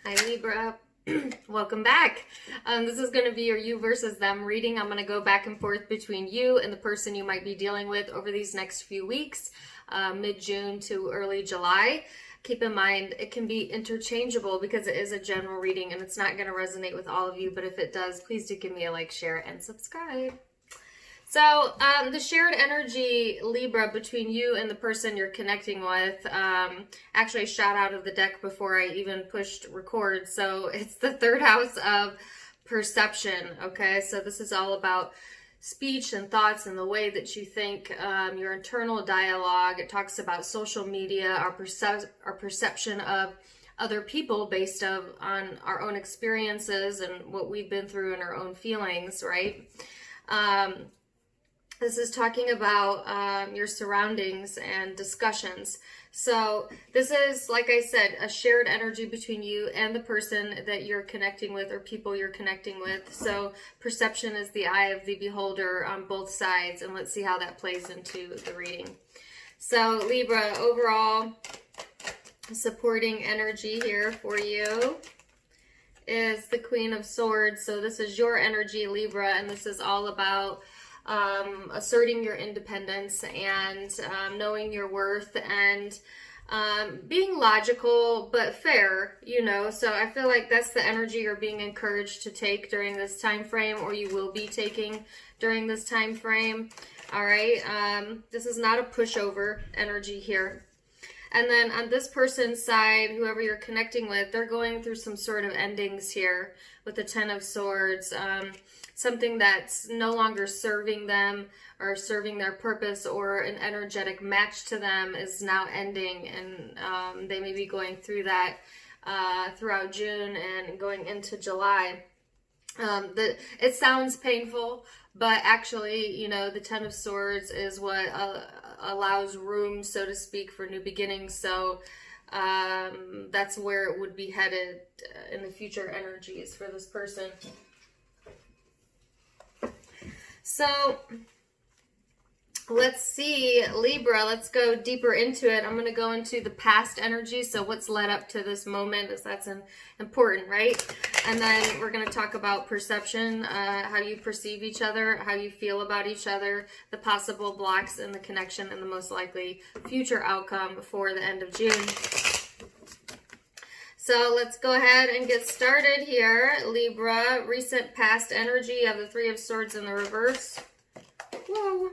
Hi Libra, welcome back. This is going to be your you versus them reading. I'm going to go back and forth between you and the person you might be dealing with over these next few weeks, mid-June to early July. Keep in mind, it can be interchangeable because it is a general reading and it's not going to resonate with all of you, but if it does, please do give me a like, share, and subscribe. So the shared energy, Libra, between you and the person you're connecting with, actually I shot out of the deck before I even pushed record. So it's the third house of perception, okay? So this is all about speech and thoughts and the way that you think, your internal dialogue. It talks about social media, our perception of other people based on our own experiences and what we've been through and our own feelings, right? This is talking about your surroundings and discussions. So this is, like I said, a shared energy between you and the person that you're connecting with or people you're connecting with. So perception is the eye of the beholder on both sides. And let's see how that plays into the reading. So Libra, overall supporting energy here for you is the Queen of Swords. So this is your energy, Libra, and this is all about asserting your independence and knowing your worth and being logical but fair, you know. So I feel like that's the energy you're being encouraged to take during this time frame, or you will be taking during this time frame. All right, this is not a pushover energy here. And then on this person's side, whoever you're connecting with, they're going through some sort of endings here with the Ten of Swords. Something that's no longer serving them or serving their purpose or an energetic match to them is now ending. And they may be going through that throughout June and going into July. It sounds painful, but actually, you know, the Ten of Swords is what allows room, so to speak, for new beginnings. So that's where it would be headed in the future energies for this person. So let's see, Libra, let's go deeper into it. I'm going to go into the past energy. So what's led up to this moment, is that's important, right? And then we're going to talk about perception, how you perceive each other, how you feel about each other, the possible blocks in the connection, and the most likely future outcome for the end of June. So let's go ahead and get started here. Libra, recent past energy of the Three of Swords in the reverse. Whoa.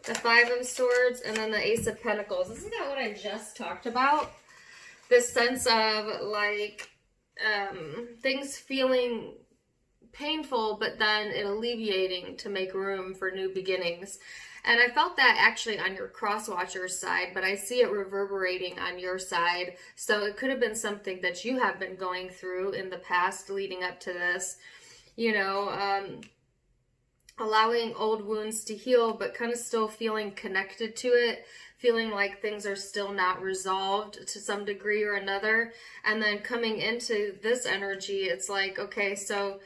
The Five of Swords, and then the Ace of Pentacles. Isn't that what I just talked about? This sense of like things feeling painful, but then it alleviating to make room for new beginnings. And I felt that actually on your cross-watcher's side, but I see it reverberating on your side. So it could have been something that you have been going through in the past leading up to this. You know, allowing old wounds to heal, but kind of still feeling connected to it, feeling like things are still not resolved to some degree or another. And then coming into this energy, it's like, okay, so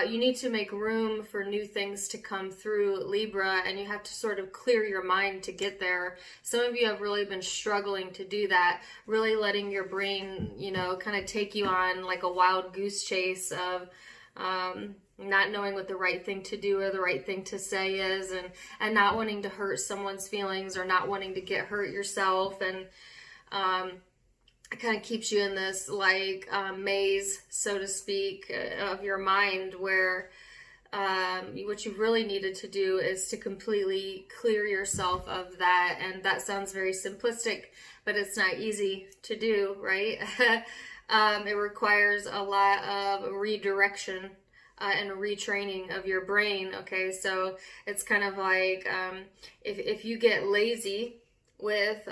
you need to make room for new things to come through, Libra, and you have to sort of clear your mind to get there. Some of you have really been struggling to do that, really letting your brain, you know, kind of take you on like a wild goose chase of not knowing what the right thing to do or the right thing to say is, and not wanting to hurt someone's feelings or not wanting to get hurt yourself. And it kind of keeps you in this like maze, so to speak, of your mind, where what you really needed to do is to completely clear yourself of that. And that sounds very simplistic, but it's not easy to do, right? It requires a lot of redirection and retraining of your brain. Okay, so it's kind of like if you get lazy with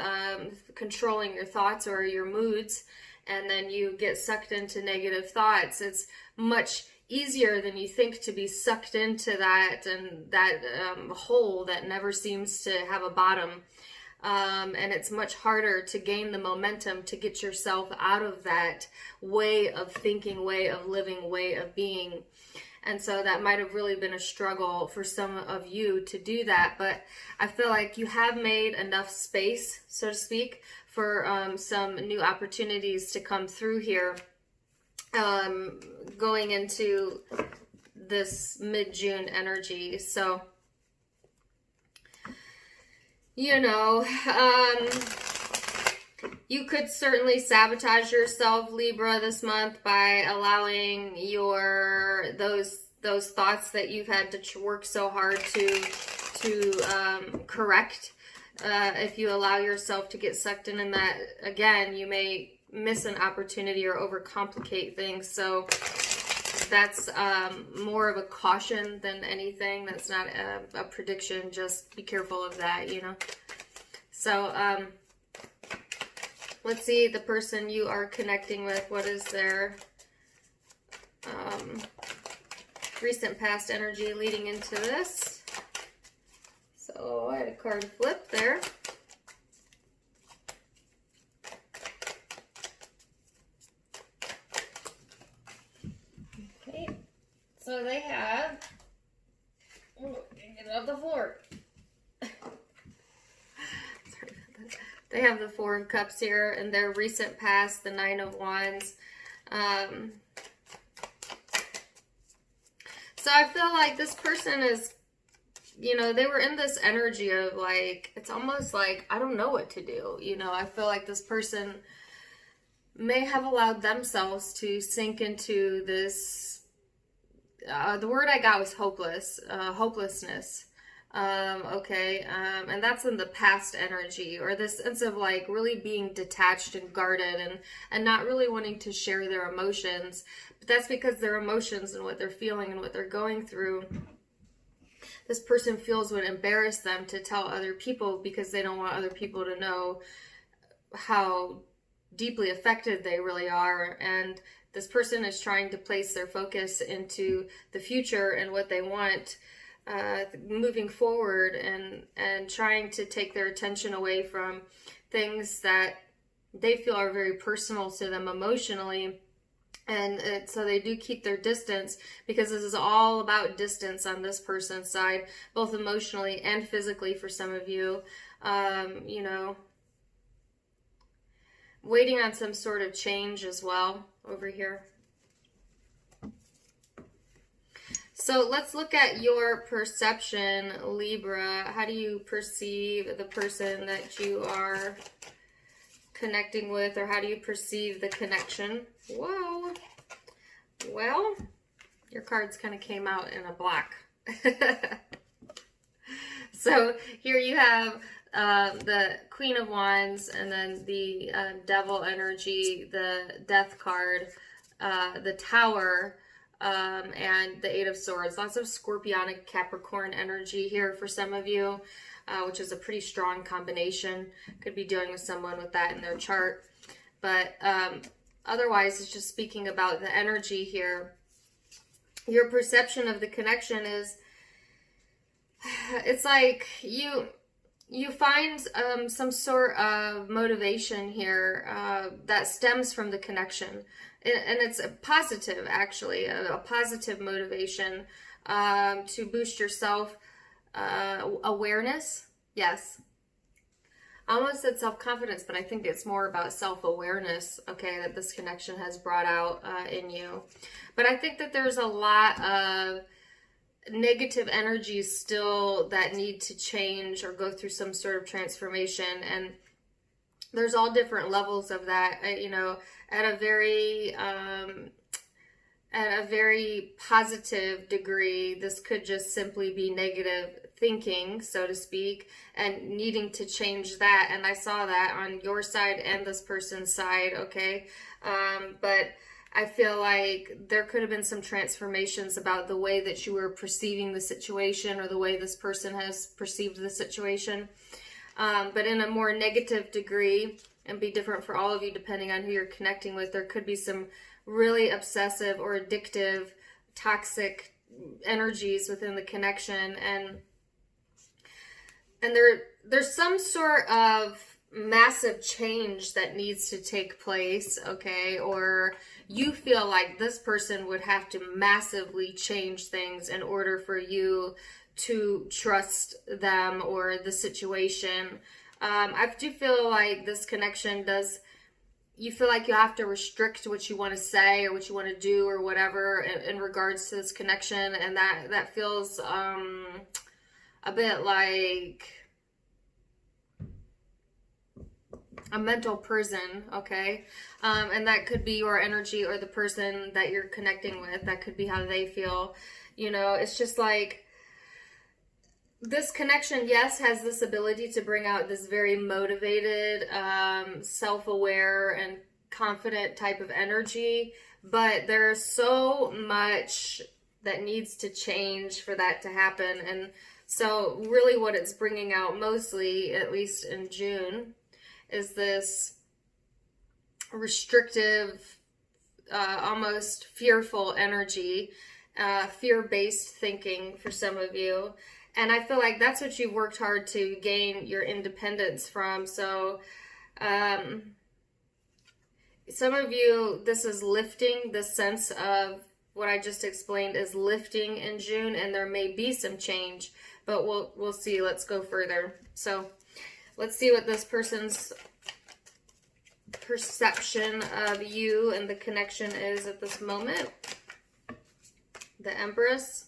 controlling your thoughts or your moods, and then you get sucked into negative thoughts, it's much easier than you think to be sucked into that and that hole that never seems to have a bottom. And it's much harder to gain the momentum to get yourself out of that way of thinking, way of living, way of being. And so that might have really been a struggle for some of you to do that. But I feel like you have made enough space, so to speak, for some new opportunities to come through here. going into this mid-June energy. So, you know, you could certainly sabotage yourself, Libra, this month by allowing those thoughts that you've had to work so hard to correct. If you allow yourself to get sucked in that, again, you may miss an opportunity or overcomplicate things. So that's more of a caution than anything. That's not a prediction. Just be careful of that, you know. So let's see the person you are connecting with. What is their recent past energy leading into this? So I had a card flip there. Okay, so they have, oh, get it off the floor. Sorry about that. They have the Four of Cups here, and their recent past, the Nine of Wands. So I feel like this person is, you know, they were in this energy of like, it's almost like, I don't know what to do. You know, I feel like this person may have allowed themselves to sink into this, the word I got was hopelessness. And that's in the past energy, or this sense of like really being detached and guarded and not really wanting to share their emotions. But that's because their emotions and what they're feeling and what they're going through, this person feels would embarrass them to tell other people, because they don't want other people to know how deeply affected they really are. And this person is trying to place their focus into the future and what they want moving forward, and trying to take their attention away from things that they feel are very personal to them emotionally. And so they do keep their distance, because this is all about distance on this person's side, both emotionally and physically for some of you. You know, waiting on some sort of change as well over here. So let's look at your perception, Libra. How do you perceive the person that you are connecting with, or how do you perceive the connection? Whoa. Well, your cards kind of came out in a black. So here you have the Queen of Wands, and then the Devil energy, the Death card, the Tower, and the Eight of Swords. Lots of Scorpionic Capricorn energy here for some of you, which is a pretty strong combination. Could be dealing with someone with that in their chart. But otherwise, it's just speaking about the energy here. Your perception of the connection is, it's like you find some sort of motivation here that stems from the connection. And it's a positive, actually, a positive motivation to boost your self-awareness. Yes. I almost said self-confidence, but I think it's more about self-awareness, okay, that this connection has brought out in you. But I think that there's a lot of negative energies still that need to change or go through some sort of transformation, and there's all different levels of that. You know, at a very positive degree, this could just simply be negative thinking, so to speak, and needing to change that. And I saw that on your side and this person's side, okay? But I feel like there could have been some transformations about the way that you were perceiving the situation, or the way this person has perceived the situation. But in a more negative degree, and be different for all of you depending on who you're connecting with, there could be some really obsessive or addictive, toxic energies within the connection. And there's some sort of massive change that needs to take place, okay? Or you feel like this person would have to massively change things in order for you to trust them or the situation. I do feel like this connection does you feel like you have to restrict what you want to say or what you want to do or whatever in regards to this connection, and that feels a bit like a mental prison, okay? And that could be your energy or the person that you're connecting with. That could be how they feel. You know, it's just like this connection, yes, has this ability to bring out this very motivated, self-aware, and confident type of energy, but there's so much that needs to change for that to happen. And so really what it's bringing out mostly, at least in June, is this restrictive, almost fearful energy, fear-based thinking for some of you. And I feel like that's what you've worked hard to gain your independence from. So some of you, this is lifting. The sense of what I just explained is lifting in June, and there may be some change, but we'll see. Let's go further. So let's see what this person's perception of you and the connection is at this moment. The Empress.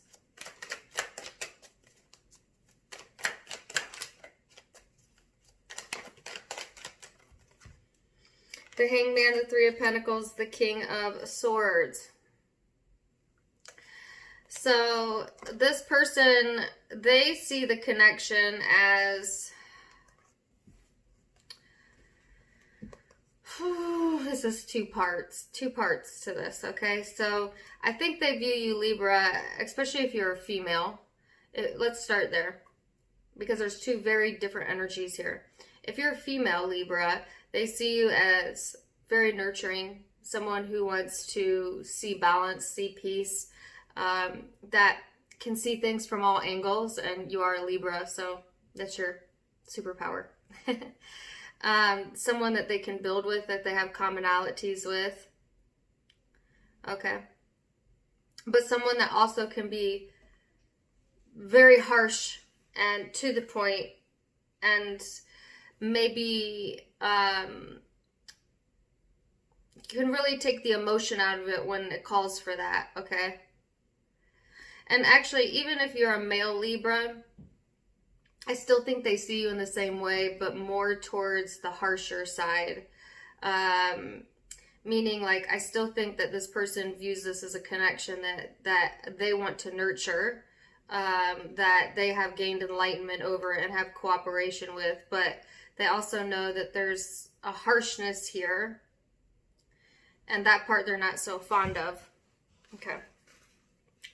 The Hangman, the Three of Pentacles, the King of Swords. So this person, they see the connection as, this is two parts to this, okay? So I think they view you, Libra, especially if you're a female. Let's start there, because there's two very different energies here. If you're a female, Libra, they see you as very nurturing, someone who wants to see balance, see peace, that can see things from all angles, and you are a Libra, so that's your superpower. Someone that they can build with, that they have commonalities with. Okay. But someone that also can be very harsh and to the point, and maybe you can really take the emotion out of it when it calls for that, okay? And actually, even if you're a male Libra, I still think they see you in the same way, but more towards the harsher side. Meaning, like, I still think that this person views this as a connection that they want to nurture, that they have gained enlightenment over and have cooperation with, but they also know that there's a harshness here, and that part they're not so fond of. Okay.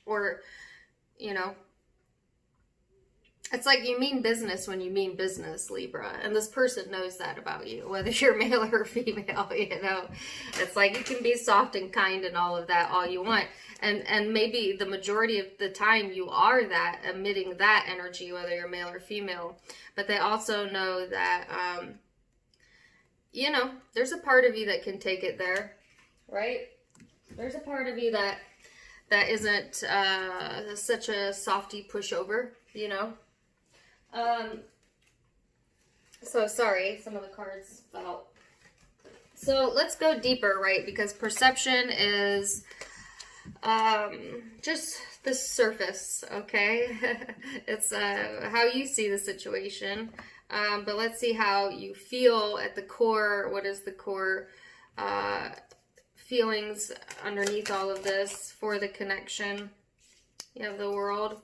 Or, you know, it's like you mean business when you mean business, Libra. And this person knows that about you, whether you're male or female, you know. It's like you can be soft and kind and all of that all you want. And maybe the majority of the time you are that, emitting that energy, whether you're male or female. But they also know that, you know, there's a part of you that can take it there, right? There's a part of you that isn't such a softy pushover, you know. So sorry, some of the cards fell. So let's go deeper, right? Because perception is just the surface, okay? It's how you see the situation. But let's see how you feel at the core. What is the core feelings underneath all of this for the connection? You have the World.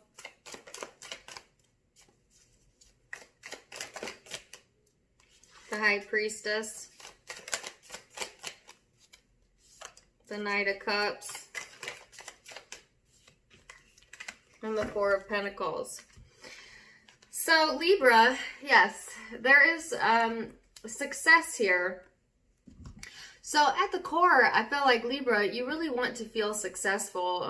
The High Priestess. The Knight of Cups. And the Four of Pentacles. So Libra, yes, there is success here. So at the core, I feel like Libra, you really want to feel successful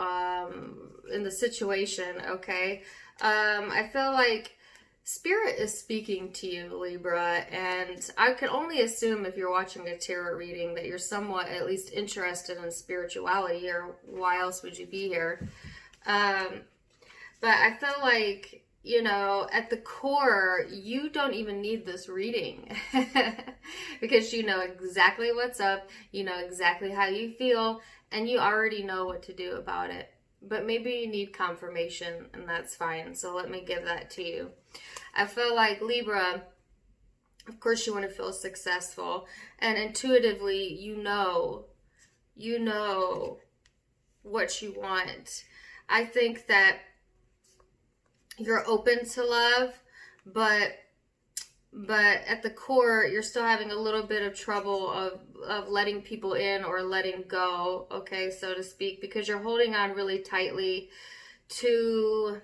in the situation, okay? I feel like Spirit is speaking to you, Libra, and I can only assume if you're watching a tarot reading that you're somewhat at least interested in spirituality, or why else would you be here? But I feel like you know, at the core, you don't even need this reading because you know exactly what's up, you know exactly how you feel, and you already know what to do about it. But maybe you need confirmation, and that's fine. So let me give that to you. I feel like Libra, of course you want to feel successful, and intuitively you know what you want. I think that you're open to love, but at the core you're still having a little bit of trouble of letting people in or letting go, okay, so to speak, because you're holding on really tightly to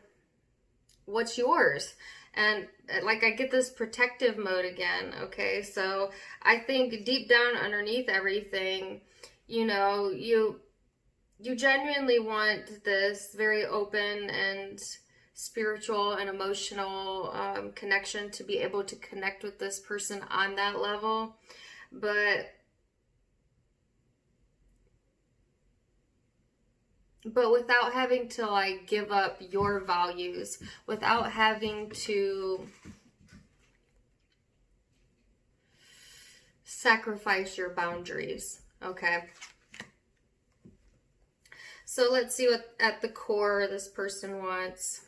what's yours. And like, I get this protective mode again, okay? So I think deep down underneath everything, you know, you genuinely want this very open and spiritual and emotional connection, to be able to connect with this person on that level. But without having to like give up your values, without having to sacrifice your boundaries, okay? So let's see what at the core this person wants.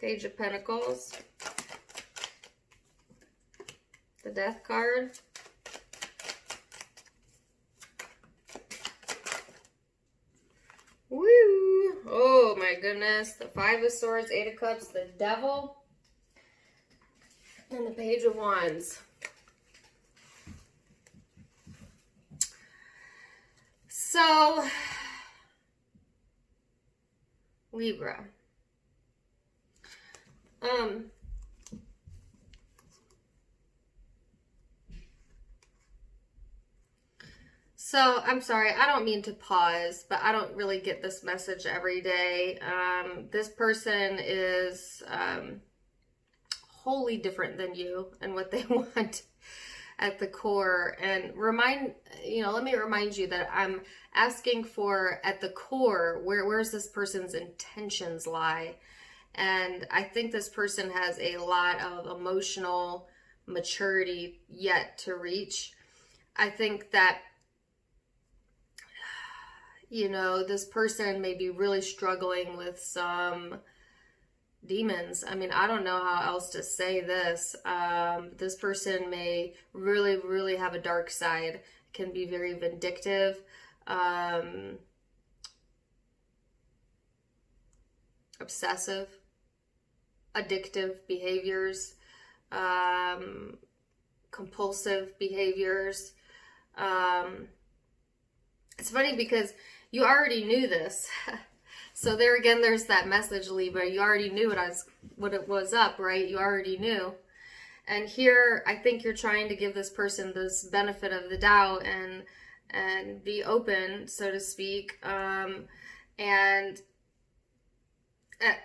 Page of Pentacles, the Death card, woo! Oh my goodness, the Five of Swords, Eight of Cups, the Devil, and the Page of Wands. So, Libra. So, I'm sorry, I don't mean to pause, but I don't really get this message every day. This person is wholly different than you and what they want at the core. And let me remind you that I'm asking for, at the core, where's this person's intentions lie? And I think this person has a lot of emotional maturity yet to reach. I think that, you know, this person may be really struggling with some demons. I mean, I don't know how else to say this. This person may really, really have a dark side, can be very vindictive, obsessive, addictive behaviors, compulsive behaviors. It's funny because you already knew this. So there again, there's that message, Libra. You already knew what it was up, right? You already knew. And here, I think you're trying to give this person this benefit of the doubt and be open, so to speak. And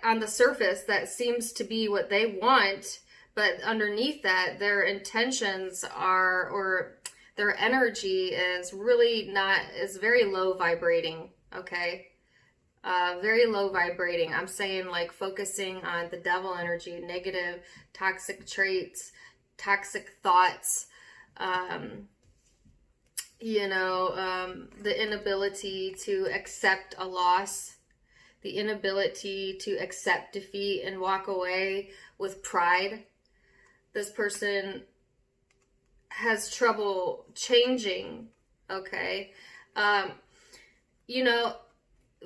on the surface, that seems to be what they want, but underneath that, their intentions are, or their energy is really not, is very low vibrating, okay? Very low vibrating. I'm saying like focusing on the devil energy, negative, toxic traits, toxic thoughts, the inability to accept a loss, the inability to accept defeat and walk away with pride. This person has trouble changing, okay?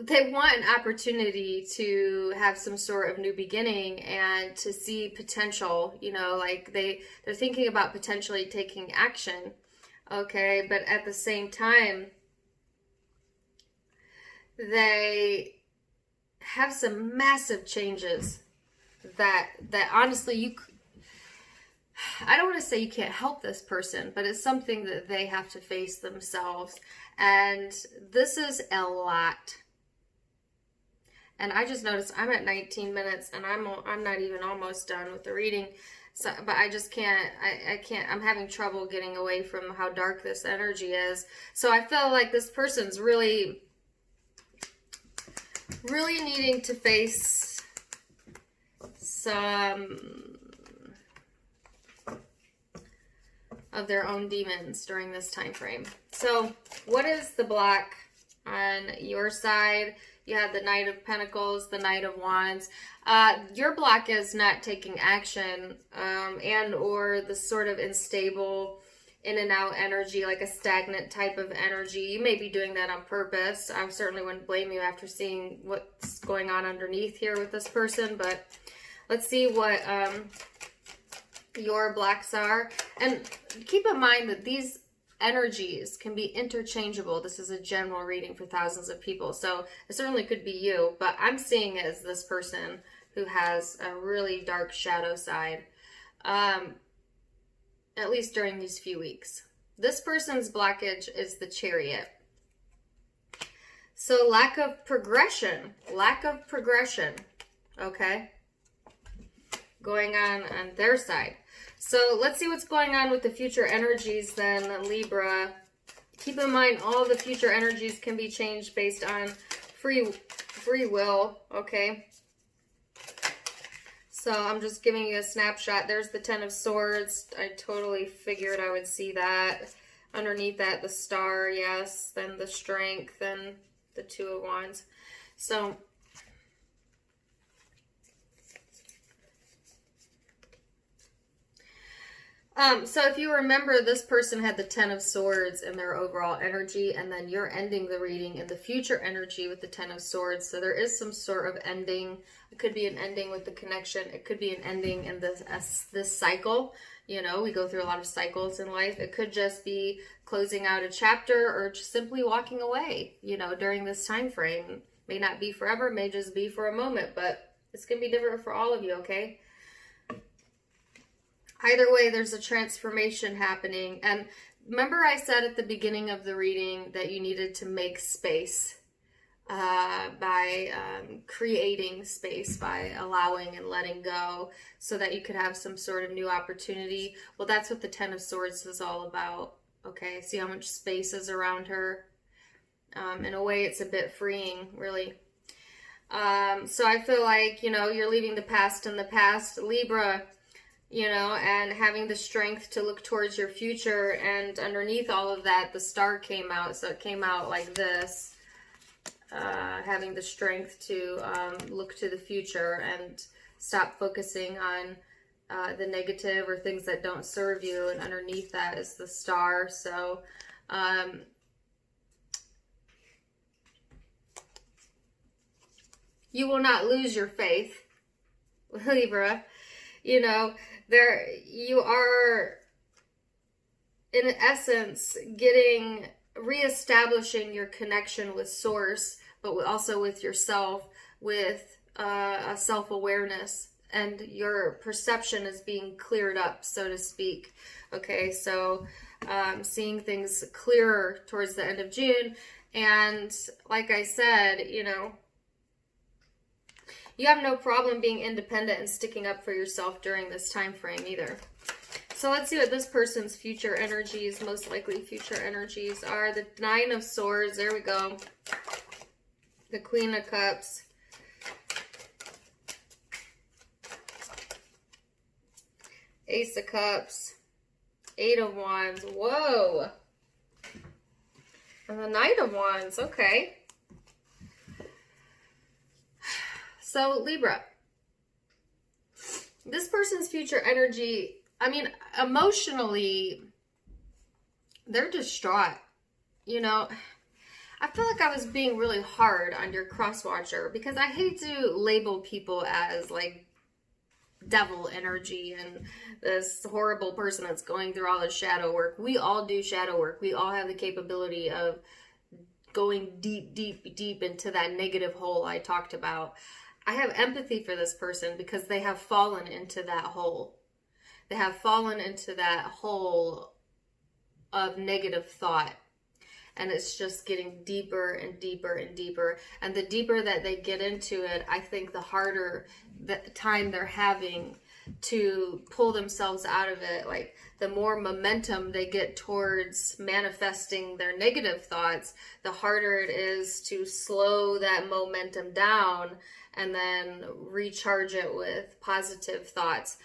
They want an opportunity to have some sort of new beginning and to see potential, like they're thinking about potentially taking action, okay? But at the same time, they have some massive changes that honestly I don't want to say you can't help this person, but it's something that they have to face themselves. And this is a lot. And I just noticed I'm at 19 minutes and I'm not even almost done with the reading. So, but I just can't, I'm having trouble getting away from how dark this energy is. So I feel like this person's really, really needing to face some of their own demons during this time frame. So what is the block on your side? You have the Knight of Pentacles, the Knight of Wands. Your block is not taking action and or the sort of unstable in and out energy, like a stagnant type of energy. You may be doing that on purpose. I certainly wouldn't blame you after seeing what's going on underneath here with this person, but let's see what your blocks are. And keep in mind that these energies can be interchangeable. This is a general reading for thousands of people, so it certainly could be you, but I'm seeing it as this person who has a really dark shadow side, at least during these few weeks. This person's blockage is the Chariot. So lack of progression, okay, going on their side. So let's see what's going on with the future energies then, Libra. Keep in mind all the future energies can be changed based on free will, okay? So I'm just giving you a snapshot. There's the Ten of Swords. I totally figured I would see that. Underneath that, the Star, yes. Then the Strength, then the Two of Wands. So if you remember, this person had the Ten of Swords in their overall energy, and then you're ending the reading in the future energy with the Ten of Swords. So there is some sort of ending. It could be an ending with the connection. It could be an ending in this cycle. You know, we go through a lot of cycles in life. It could just be closing out a chapter or just simply walking away, you know, during this time frame. May not be forever, may just be for a moment, but it's going to be different for all of you, okay? Either way, there's a transformation happening. And remember I said at the beginning of the reading that you needed to make space by creating space, by allowing and letting go so that you could have some sort of new opportunity. Well, that's what the Ten of Swords is all about. Okay, see how much space is around her? In a way, it's a bit freeing, really. So I feel like, you know, you're leaving the past in the past, Libra, you know, and having the strength to look towards your future. And underneath all of that, the Star came out. So it came out like this, having the strength to look to the future and stop focusing on the negative or things that don't serve you. And underneath that is the Star. So you will not lose your faith, Libra. You know, you are, in essence, reestablishing your connection with Source, but also with yourself, with a self-awareness, and your perception is being cleared up, so to speak. Okay, so seeing things clearer towards the end of June, and like I said, you know, you have no problem being independent and sticking up for yourself during this time frame either. So let's see what this person's future energies, most likely future energies, are. The Nine of Swords, there we go. The Queen of Cups. Ace of Cups. Eight of Wands. Whoa. And the Knight of Wands. Okay. So, Libra, this person's future energy, I mean, emotionally, they're distraught. You know, I feel like I was being really hard on your cross-watcher because I hate to label people as, like, devil energy and this horrible person that's going through all this shadow work. We all do shadow work. We all have the capability of going deep, deep, deep into that negative hole I talked about. I have empathy for this person because they have fallen into that hole. They have fallen into that hole of negative thought. And it's just getting deeper and deeper and deeper. And the deeper that they get into it, I think the harder the time they're having to pull themselves out of it. Like, the more momentum they get towards manifesting their negative thoughts, the harder it is to slow that momentum down and then recharge it with positive thoughts.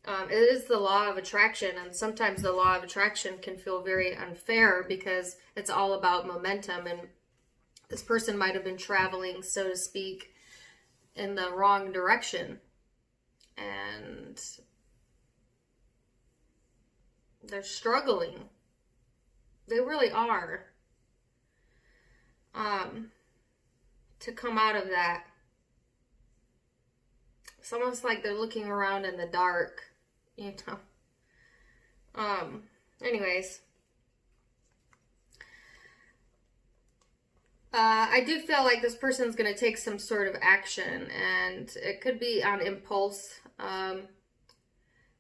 It is the law of attraction, and sometimes the law of attraction can feel very unfair because it's all about momentum, and this person might have been traveling, so to speak, in the wrong direction, and they're struggling. They really are, to come out of that. It's almost like they're looking around in the dark, you know. Anyways, I do feel like this person's going to take some sort of action, and it could be on impulse.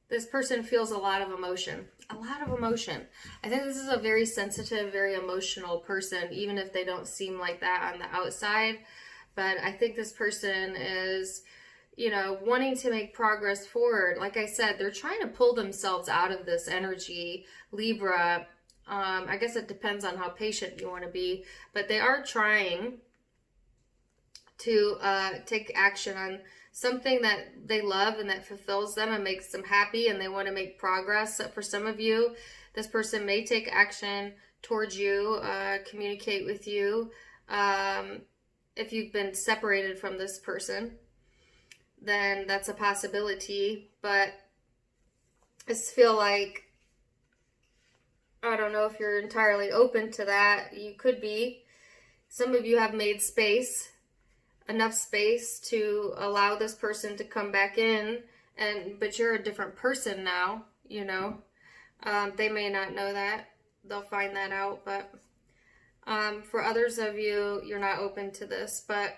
This person feels a lot of emotion. A lot of emotion. I think this is a very sensitive, very emotional person, even if they don't seem like that on the outside. But I think this person is, you know, wanting to make progress forward. Like I said, they're trying to pull themselves out of this energy, Libra. I guess it depends on how patient you want to be, but they are trying to take action on something that they love and that fulfills them and makes them happy, and they want to make progress. So for some of you, this person may take action towards you, communicate with you. If you've been separated from this person, then that's a possibility. But I just feel like, I don't know if you're entirely open to that. You could be. Some of you have made space, enough space to allow this person to come back in, but you're a different person now, you know. They may not know that. They'll find that out. But for others of you, you're not open to this. But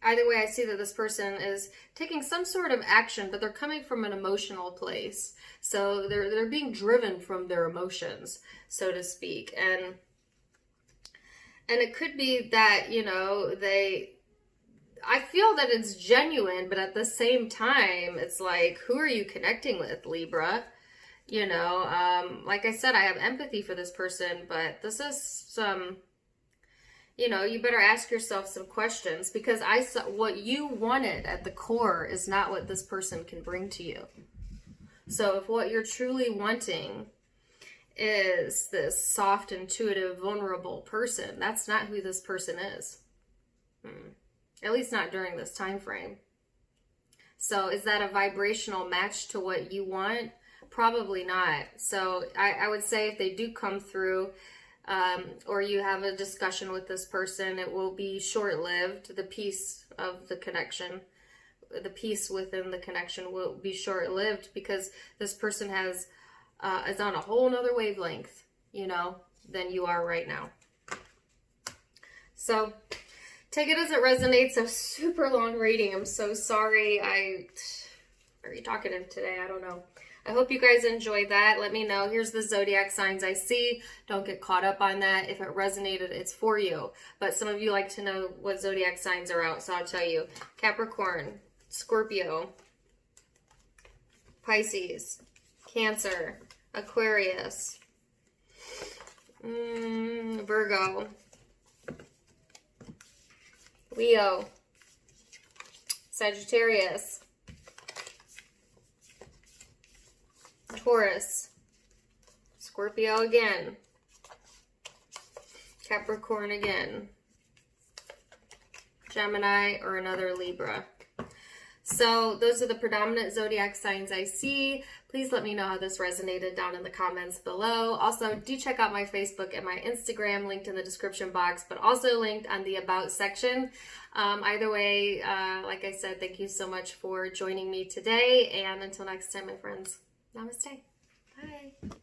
either way, I see that this person is taking some sort of action, but they're coming from an emotional place. So they're being driven from their emotions, so to speak. And it could be that, you know, I feel that it's genuine, but at the same time, it's like, who are you connecting with, Libra? You know, like I said, I have empathy for this person, but this is some, you know, you better ask yourself some questions, because I saw what you wanted at the core is not what this person can bring to you. So if what you're truly wanting is this soft, intuitive, vulnerable person, that's not who this person is. At least not during this time frame. So is that a vibrational match to what you want? Probably not. So I would say if they do come through, or you have a discussion with this person, it will be short-lived. The peace of the connection, the peace within the connection will be short-lived, because this person is on a whole nother wavelength, you know, than you are right now. So take it as it resonates. A super long reading. I'm so sorry. Very talkative today. I don't know. I hope you guys enjoyed that. Let me know. Here's the zodiac signs I see. Don't get caught up on that. If it resonated, it's for you. But some of you like to know what zodiac signs are out, so I'll tell you. Capricorn, Scorpio, Pisces, Cancer, Aquarius, Virgo, Leo, Sagittarius, Taurus, Scorpio again, Capricorn again, Gemini, or another Libra. So those are the predominant zodiac signs I see. Please let me know how this resonated down in the comments below. Also, do check out my Facebook and my Instagram, linked in the description box, but also linked on the About section. Either way, like I said, thank you so much for joining me today. And until next time, my friends, namaste. Bye.